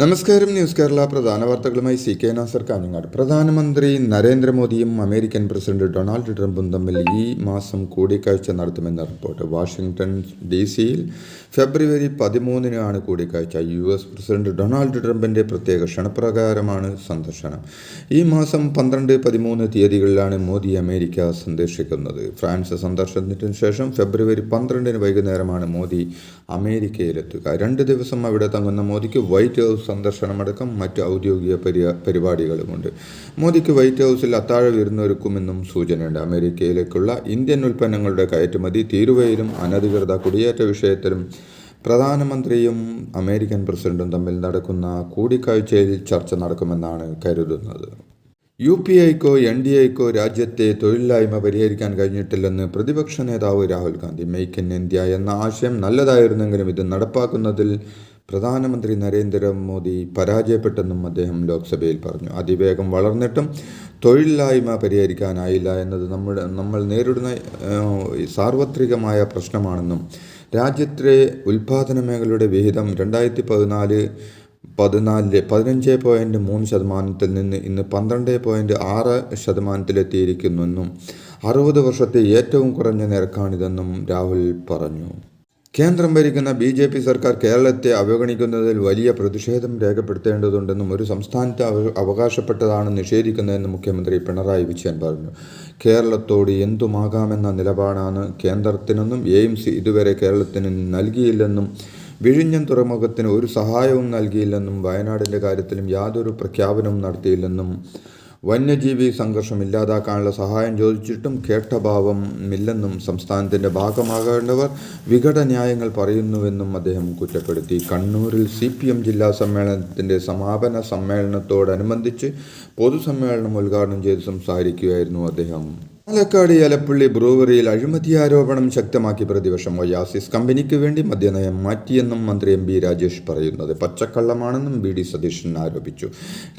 നമസ്കാരം. ന്യൂസ് കേരള പ്രധാന വാർത്തകളുമായി CK നാസർ കാഞ്ഞങ്ങാട്. പ്രധാനമന്ത്രി നരേന്ദ്രമോദിയും അമേരിക്കൻ പ്രസിഡന്റ് ഡൊണാൾഡ് ട്രംപും തമ്മിൽ ഈ മാസം കൂടിക്കാഴ്ച നടത്തുമെന്ന റിപ്പോർട്ട്. വാഷിംഗ്ടൺ DC-യിൽ ഫെബ്രുവരി 13-നാണ് കൂടിക്കാഴ്ച. US പ്രസിഡന്റ് ഡൊണാൾഡ് ട്രംപിന്റെ പ്രത്യേക ക്ഷണപ്രകാരമാണ് സന്ദർശനം. ഈ മാസം 12, 13 തീയതികളിലാണ് മോദി അമേരിക്ക സന്ദർശിക്കുന്നത്. ഫ്രാൻസ് സന്ദർശനത്തിന് ശേഷം ഫെബ്രുവരി 12-ന് വൈകുന്നേരമാണ് മോദി അമേരിക്കയിലെത്തുക. 2 ദിവസം അവിടെ തങ്ങുന്ന മോദിക്ക് വൈറ്റ് ഹൗസ് സന്ദർശനമടക്കം മറ്റ് ഔദ്യോഗിക പരിപാടികളുമുണ്ട്. മോദിക്ക് വൈറ്റ് ഹൗസിൽ അത്താഴ വിരുന്നൊരുക്കുമെന്നും സൂചനയുണ്ട്. അമേരിക്കയിലേക്കുള്ള ഇന്ത്യൻ ഉൽപ്പന്നങ്ങളുടെ കയറ്റുമതി, തീരുവയിലും അനധികൃത കുടിയേറ്റ വിഷയത്തിലും പ്രധാനമന്ത്രിയും അമേരിക്കൻ പ്രസിഡന്റും തമ്മിൽ നടക്കുന്ന കൂടിക്കാഴ്ചയിൽ ചർച്ച നടക്കുമെന്നാണ് കരുതുന്നത്. UPIക്കോ NDAക്കോ രാജ്യത്തെ തൊഴിലില്ലായ്മ പരിഹരിക്കാൻ കഴിഞ്ഞിട്ടില്ലെന്ന് പ്രതിപക്ഷ നേതാവ് Rahul Gandhi. Make in India എന്ന ആശയം നല്ലതായിരുന്നെങ്കിലും ഇത് നടപ്പാക്കുന്നതിൽ പ്രധാനമന്ത്രി നരേന്ദ്രമോദി പരാജയപ്പെട്ടെന്നും അദ്ദേഹം ലോക്സഭയിൽ പറഞ്ഞു. അതിവേഗം വളർന്നിട്ടും തൊഴിലില്ലായ്മ പരിഹരിക്കാനായില്ല എന്നത് നമ്മൾ നേരിടുന്ന സാർവത്രികമായ പ്രശ്നമാണെന്നും രാജ്യത്തെ ഉൽപ്പാദന മേഖലയുടെ വിഹിതം 2014 15.3% നിന്ന് ഇന്ന് 12.6%-ലെത്തിയിരിക്കുന്നുവെന്നും 60 വർഷത്തെ ഏറ്റവും കുറഞ്ഞ നിരക്കാണിതെന്നും രാഹുൽ പറഞ്ഞു. കേന്ദ്രം ഭരിക്കുന്ന BJP സർക്കാർ കേരളത്തെ അവഗണിക്കുന്നതിൽ വലിയ പ്രതിഷേധം രേഖപ്പെടുത്തേണ്ടതുണ്ടെന്നും ഒരു സംസ്ഥാനത്തെ അവകാശപ്പെട്ടതാണ് നിഷേധിക്കുന്നതെന്ന് മുഖ്യമന്ത്രി പിണറായി വിജയൻ പറഞ്ഞു. കേരളത്തോട് എന്തുമാകാമെന്ന നിലപാടാണ് കേന്ദ്രത്തിനെന്നും എയിംസ് ഇതുവരെ കേരളത്തിന് നൽകിയില്ലെന്നും വിഴിഞ്ഞം തുറമുഖത്തിന് ഒരു സഹായവും നൽകിയില്ലെന്നും വയനാടിൻ്റെ കാര്യത്തിലും യാതൊരു പ്രഖ്യാപനവും നടത്തിയില്ലെന്നും വന്യജീവി സംഘർഷം ഇല്ലാതാക്കാനുള്ള സഹായം ചോദിച്ചിട്ടും കേട്ട ഭാവമില്ലെന്നും സംസ്ഥാനത്തിൻ്റെ ഭാഗമാകേണ്ടവർ വിഘടന്യായങ്ങൾ പറയുന്നുവെന്നും അദ്ദേഹം കുറ്റപ്പെടുത്തി. കണ്ണൂരിൽ CPM ജില്ലാ സമ്മേളനത്തിൻ്റെ സമാപന സമ്മേളനത്തോടനുബന്ധിച്ച് പൊതുസമ്മേളനം ഉദ്ഘാടനം ചെയ്ത് സംസാരിക്കുകയായിരുന്നു അദ്ദേഹം. പാലക്കാട് എലപ്പള്ളി ബ്രൂവറിയിൽ അഴിമതി ആരോപണം ശക്തമാക്കി പ്രതിപക്ഷം. ഒയാസിസ് കമ്പനിക്ക് വേണ്ടി മദ്യനയം മാറ്റിയെന്നും മന്ത്രി MB രാജേഷ് പറയുന്നത് പച്ചക്കള്ളമാണെന്നും BD സതീശൻ ആരോപിച്ചു.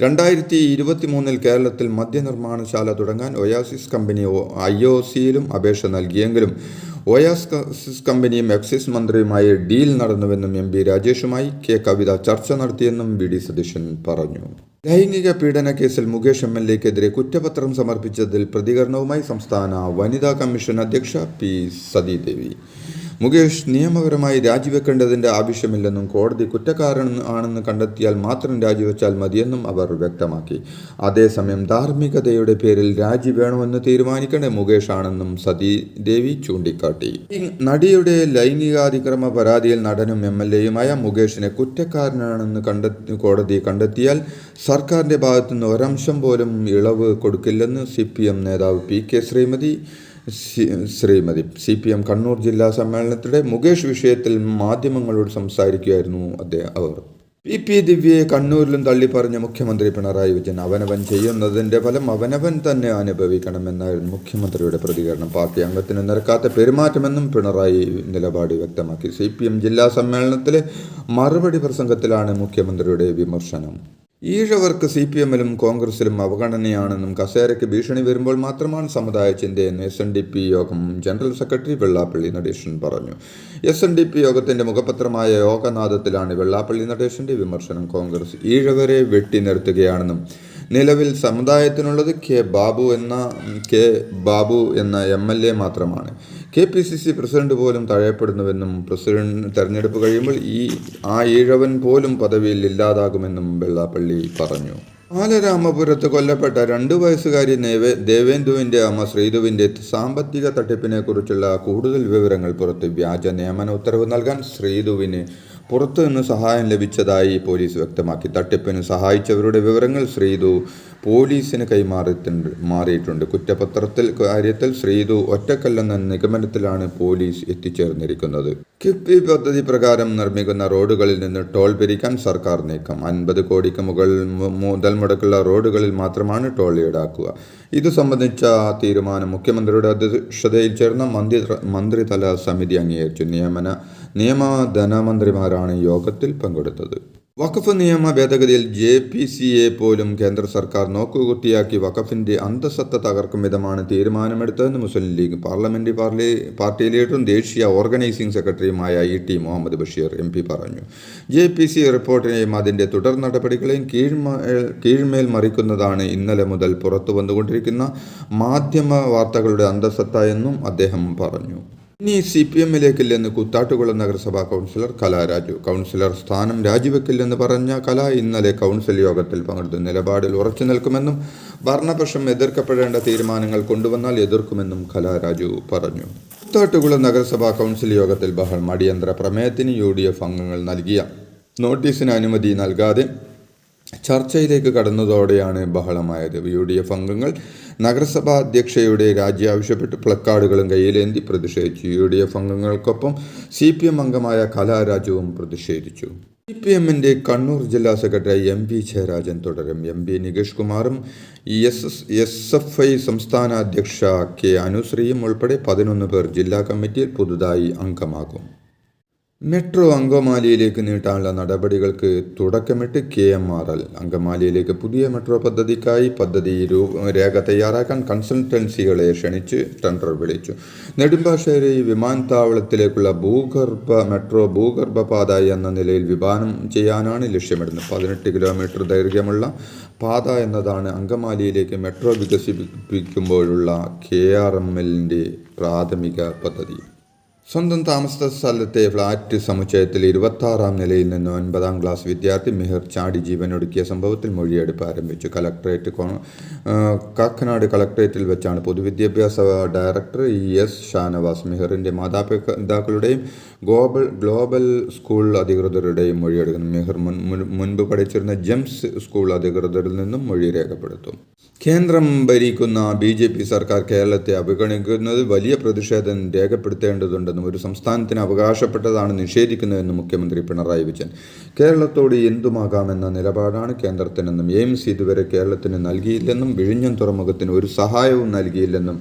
2023-ൽ കേരളത്തിൽ മദ്യനിർമ്മാണശാല തുടങ്ങാൻ ഒയാസിസ് കമ്പനി IOCയിലും അപേക്ഷ നൽകിയെങ്കിലും ഒയാസിസ് കമ്പനിയും എക്സൈസ് മന്ത്രിയുമായി ഡീൽ നടന്നുവെന്നും MB രാജേഷുമായി കവിത ചർച്ച നടത്തിയെന്നും BD സതീശൻ പറഞ്ഞു. ലൈംഗിക പീഡന കേസിൽ മുകേഷ് MLA-ക്കെതിരെ കുറ്റപത്രം സമർപ്പിച്ചതിൽ പ്രതികരണവുമായി സംസ്ഥാന വനിതാ കമ്മീഷൻ അധ്യക്ഷ P. സതീദേവി. മുകേഷ് നിയമപരമായി രാജിവെക്കേണ്ടതിൻ്റെ ആവശ്യമില്ലെന്നും കോടതി കുറ്റക്കാരൻ ആണെന്ന് കണ്ടെത്തിയാൽ മാത്രം രാജിവെച്ചാൽ മതിയെന്നും അവർ വ്യക്തമാക്കി. അതേസമയം ധാർമ്മികതയുടെ പേരിൽ രാജി വേണമെന്ന് തീരുമാനിക്കേണ്ട മുകേഷ് ആണെന്നും സതീദേവി ചൂണ്ടിക്കാട്ടി. നടിയുടെ ലൈംഗികാതിക്രമ പരാതിയിൽ നടനും MLA-യുമായ മുകേഷിനെ കുറ്റക്കാരനാണെന്ന് കോടതി കണ്ടെത്തിയാൽ സർക്കാരിൻ്റെ ഭാഗത്തുനിന്ന് ഒരംശം പോലും ഇളവ് കൊടുക്കില്ലെന്ന് CPM നേതാവ് PK ശ്രീമതി. CPM കണ്ണൂർ ജില്ലാ സമ്മേളനത്തിലെ മുകേഷ് വിഷയത്തിൽ മാധ്യമങ്ങളോട് സംസാരിക്കുകയായിരുന്നു അവർ. PP ദിവ്യയെ കണ്ണൂരിലും തള്ളിപ്പറഞ്ഞ മുഖ്യമന്ത്രി പിണറായി വിജയൻ അവനവൻ ചെയ്യുന്നതിൻ്റെ ഫലം അവനവൻ തന്നെ അനുഭവിക്കണമെന്നായിരുന്നു മുഖ്യമന്ത്രിയുടെ പ്രതികരണം. പാർട്ടി അംഗത്തിന് നിരക്കാത്ത പെരുമാറ്റമെന്നും പിണറായി നിലപാട് വ്യക്തമാക്കി. CPM ജില്ലാ സമ്മേളനത്തിലെ മറുപടി പ്രസംഗത്തിലാണ് മുഖ്യമന്ത്രിയുടെ വിമർശനം. ഈഴവർക്ക് CPM-ലും കോൺഗ്രസിലും അവഗണനയാണെന്നും കസേരയ്ക്ക് ഭീഷണി വരുമ്പോൾ മാത്രമാണ് സമുദായ ചിന്തയെന്ന് SNDP യോഗം ജനറൽ സെക്രട്ടറി വെള്ളാപ്പള്ളി നടേശൻ പറഞ്ഞു. SNDP യോഗത്തിൻ്റെ മുഖപത്രമായ യോഗനാഥത്തിലാണ് വെള്ളാപ്പള്ളി നടേശൻ്റെ വിമർശനം. കോൺഗ്രസ് ഈഴവരെ വെട്ടി നിർത്തുകയാണെന്നും നിലവിൽ സമുദായത്തിനുള്ളത് കെ ബാബു എന്ന MLA മാത്രമാണ്. KPCC പ്രസിഡന്റ് പോലും തഴയപ്പെടുന്നുവെന്നും പ്രസിഡന്റ് തെരഞ്ഞെടുപ്പ് കഴിയുമ്പോൾ ആ ഈഴവൻ പോലും പദവിയിൽ ഇല്ലാതാകുമെന്നും വെള്ളാപ്പള്ളി പറഞ്ഞു. ബാലരാമപുരത്ത് കൊല്ലപ്പെട്ട 2 വയസ്സുകാരി ദേവേന്ദുവിൻ്റെ അമ്മ ശ്രീധുവിൻ്റെ സാമ്പത്തിക തട്ടിപ്പിനെക്കുറിച്ചുള്ള കൂടുതൽ വിവരങ്ങൾ പുറത്ത്. വ്യാജ നിയമന ഉത്തരവ് നൽകാൻ ശ്രീധുവിന് പുറത്തുനിന്ന് സഹായം ലഭിച്ചതായി പോലീസ് വ്യക്തമാക്കി. തട്ടിപ്പിന് സഹായിച്ചവരുടെ വിവരങ്ങൾ ശ്രീധു പോലീസിന് കൈമാറിയിട്ടുണ്ട്. കുറ്റപത്രത്തിൽ കാര്യത്തിൽ ശ്രീധു ഒറ്റക്കല്ലെന്ന നിഗമനത്തിലാണ് പോലീസ് എത്തിച്ചേർന്നിരിക്കുന്നത്. കിഫ്ബി പദ്ധതി പ്രകാരം നിർമ്മിക്കുന്ന റോഡുകളിൽ നിന്ന് ടോൾ പിരിക്കാൻ സർക്കാർ നീക്കം. 50 കോടിക്ക് മുതൽ മുടക്കുള്ള റോഡുകളിൽ മാത്രമാണ് ടോൾ ഈടാക്കുക. ഇതു സംബന്ധിച്ച തീരുമാനം മുഖ്യമന്ത്രിയുടെ അധ്യക്ഷതയിൽ ചേർന്ന മന്ത്രിതല സമിതി അംഗീകരിച്ചു. നിയമ ധനമന്ത്രിമാരാണ് യോഗത്തിൽ പങ്കെടുത്തത്. വഖഫ് നിയമ ഭേദഗതിയിൽ JPCയെ പോലും കേന്ദ്ര സർക്കാർ നോക്കുകുത്തിയാക്കി വഖഫിന്റെ അന്തസ്സത്ത തകർക്കും വിധമാണ് തീരുമാനമെടുത്തതെന്ന് മുസ്ലിം ലീഗ് പാർട്ടി ലീഡറും ദേശീയ ഓർഗനൈസിംഗ് സെക്രട്ടറിയുമായ ET മുഹമ്മദ് ബഷീർ MP പറഞ്ഞു. JPC റിപ്പോർട്ടിനെയും അതിന്റെ തുടർ നടപടികളെയും കീഴ്മേൽ മറിക്കുന്നതാണ് ഇന്നലെ മുതൽ പുറത്തു വന്നുകൊണ്ടിരിക്കുന്ന മാധ്യമ വാർത്തകളുടെ അന്തസ്സത്ത എന്നും അദ്ദേഹം പറഞ്ഞു. ഇനി CPMലേക്കില്ലെന്ന് കൂത്താട്ടുകുളം നഗരസഭാ കൗൺസിലർ കല രാജു. കൗൺസിലർ സ്ഥാനം രാജിവെക്കില്ലെന്ന് പറഞ്ഞ കല ഇന്നലെ കൗൺസിൽ യോഗത്തിൽ പങ്കെടുത്തു. നിലപാടിൽ ഉറച്ചു നിൽക്കുമെന്നും ഭരണപക്ഷം എതിർക്കപ്പെടേണ്ട തീരുമാനങ്ങൾ കൊണ്ടുവന്നാൽ എതിർക്കുമെന്നും കല രാജു പറഞ്ഞു. കൂത്താട്ടുകുളം നഗരസഭാ കൗൺസിൽ യോഗത്തിൽ ബഹളം. അടിയന്തര പ്രമേയത്തിന് UDF അംഗങ്ങൾ നൽകിയ നോട്ടീസിന് അനുമതി നൽകാതെ ചർച്ചയിലേക്ക് കടന്നതോടെയാണ് ബഹളമായത്. UDF അംഗങ്ങൾ നഗരസഭാ അധ്യക്ഷയുടെ രാജി ആവശ്യപ്പെട്ട് പ്ലക്കാർഡുകളും കയ്യിലേന്തി പ്രതിഷേധിച്ചു. UDF അംഗങ്ങൾക്കൊപ്പം CPM അംഗമായ കലാരാജുവും പ്രതിഷേധിച്ചു. CPMന്റെ കണ്ണൂർ ജില്ലാ സെക്രട്ടറി MP ജയരാജൻ തുടരും. MP നികേഷ് കുമാറും SFI സംസ്ഥാന അധ്യക്ഷ K അനുശ്രീയും ഉൾപ്പെടെ 11 പേർ ജില്ലാ കമ്മിറ്റിയിൽ പുതുതായി അംഗമാകും. മെട്രോ അങ്കമാലിയിലേക്ക് നീട്ടാനുള്ള നടപടികൾക്ക് തുടക്കമിട്ട് KMRL. അങ്കമാലിയിലേക്ക് പുതിയ മെട്രോ പദ്ധതിക്കായി പദ്ധതി രേഖ തയ്യാറാക്കാൻ കൺസൾട്ടൻസികളെ ക്ഷണിച്ച് ടെൻഡർ വിളിച്ചു. നെടുമ്പാശ്ശേരി വിമാനത്താവളത്തിലേക്കുള്ള മെട്രോ ഭൂഗർഭപാത എന്ന നിലയിൽ വിഭാവനം ചെയ്യാനാണ് ലക്ഷ്യമിടുന്നത്. 18 കിലോമീറ്റർ ദൈർഘ്യമുള്ള പാത എന്നതാണ് അങ്കമാലിയിലേക്ക് മെട്രോ വികസിപ്പിക്കുമ്പോഴുള്ള KRMLന്റെ പ്രാഥമിക പദ്ധതി. സ്വന്തം താമസ സ്ഥലത്തെ ഫ്ളാറ്റ് സമുച്ചയത്തിൽ 26-ാം നിലയിൽ നിന്ന് 9ാം ക്ലാസ് വിദ്യാർത്ഥി മെഹർ ചാടി ജീവനൊടുക്കിയ സംഭവത്തിൽ മൊഴിയെടുപ്പ് ആരംഭിച്ചു. കാക്കനാട് കളക്ടറേറ്റിൽ വെച്ചാണ് പൊതുവിദ്യാഭ്യാസ ഡയറക്ടർ ES ഷാനവാസ് മെഹറിൻ്റെ മാതാപിതാക്കളുടെയും ഗ്ലോബൽ സ്കൂൾ അധികൃതരുടെയും മൊഴിയെടുക്കുന്നത്. മെഹർ മുൻപ് പഠിച്ചിരുന്ന ജെംസ് സ്കൂൾ അധികൃതരിൽ നിന്നും മൊഴി രേഖപ്പെടുത്തും. കേന്ദ്രം ഭരിക്കുന്ന BJP സർക്കാർ കേരളത്തെ അവഗണിക്കുന്നത് വലിയ പ്രതിഷേധം രേഖപ്പെടുത്തേണ്ടതുണ്ടെന്നും ഒരു സംസ്ഥാനത്തിന് അവകാശപ്പെട്ടതാണ് നിഷേധിക്കുന്നതെന്നും മുഖ്യമന്ത്രി പിണറായി വിജയൻ. കേരളത്തോട് എന്തുമാകാമെന്ന നിലപാടാണ് കേന്ദ്രത്തിനെന്നും എയിംസ് ഇതുവരെ കേരളത്തിന് നൽകിയില്ലെന്നും വിഴിഞ്ഞം തുറമുഖത്തിന് ഒരു സഹായവും നൽകിയില്ലെന്നും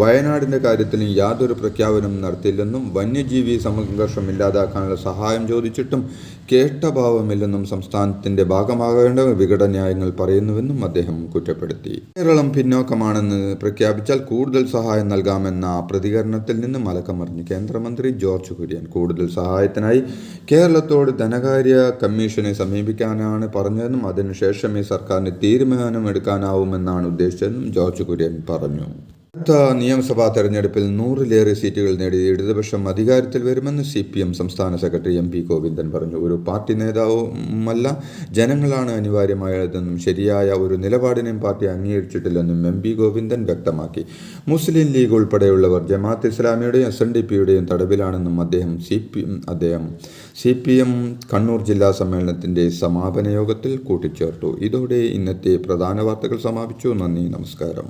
വയനാടിൻ്റെ കാര്യത്തിലും യാതൊരു പ്രഖ്യാപനവും നടത്തിയില്ലെന്നും വന്യജീവി സംഘർഷം ഇല്ലാതാക്കാനുള്ള സഹായം ചോദിച്ചിട്ടും കേട്ടഭാവമില്ലെന്നും സംസ്ഥാനത്തിൻ്റെ ഭാഗമാകേണ്ട വിഘടന്യായങ്ങൾ പറയുന്നുവെന്നും അദ്ദേഹം കുറ്റപ്പെടുത്തി. കേരളം പിന്നോക്കമാണെന്ന് പ്രഖ്യാപിച്ചാൽ കൂടുതൽ സഹായം നൽകാമെന്ന പ്രതികരണത്തിൽ നിന്ന് മലക്കമറിഞ്ഞു കേന്ദ്രമന്ത്രി ജോർജ് കുര്യൻ. കൂടുതൽ സഹായത്തിനായി കേരളത്തോട് ധനകാര്യ കമ്മീഷനെ സമീപിക്കാനാണ് പറഞ്ഞതെന്നും അതിനുശേഷമേ സർക്കാരിന് തീരുമാനമെടുക്കാനാവുമെന്നാണ് ഉദ്ദേശിച്ചതെന്നും ജോർജ് കുര്യൻ പറഞ്ഞു. അടുത്ത നിയമസഭാ തെരഞ്ഞെടുപ്പിൽ 100-ലേറെ സീറ്റുകൾ നേടി ഇടതുപക്ഷം അധികാരത്തിൽ വരുമെന്ന് CPM സംസ്ഥാന സെക്രട്ടറി MP ഗോവിന്ദൻ പറഞ്ഞു. ഒരു പാർട്ടി നേതാവുമല്ല, ജനങ്ങളാണ് അനിവാര്യമായതെന്നും ശരിയായ ഒരു നിലപാടിനെയും പാർട്ടി അംഗീകരിച്ചിട്ടില്ലെന്നും MP ഗോവിന്ദൻ വ്യക്തമാക്കി. മുസ്ലിം ലീഗ് ഉൾപ്പെടെയുള്ളവർ ജമാഅത്ത് ഇസ്ലാമിയുടെയും SNDPയുടെയും തടവിലാണെന്നും അദ്ദേഹം CPM കണ്ണൂർ ജില്ലാ സമ്മേളനത്തിൻ്റെ സമാപന യോഗത്തിൽ കൂട്ടിച്ചേർത്തു. ഇതോടെ ഇന്നത്തെ പ്രധാന വാർത്തകൾ സമാപിച്ചു. നന്ദി, നമസ്കാരം.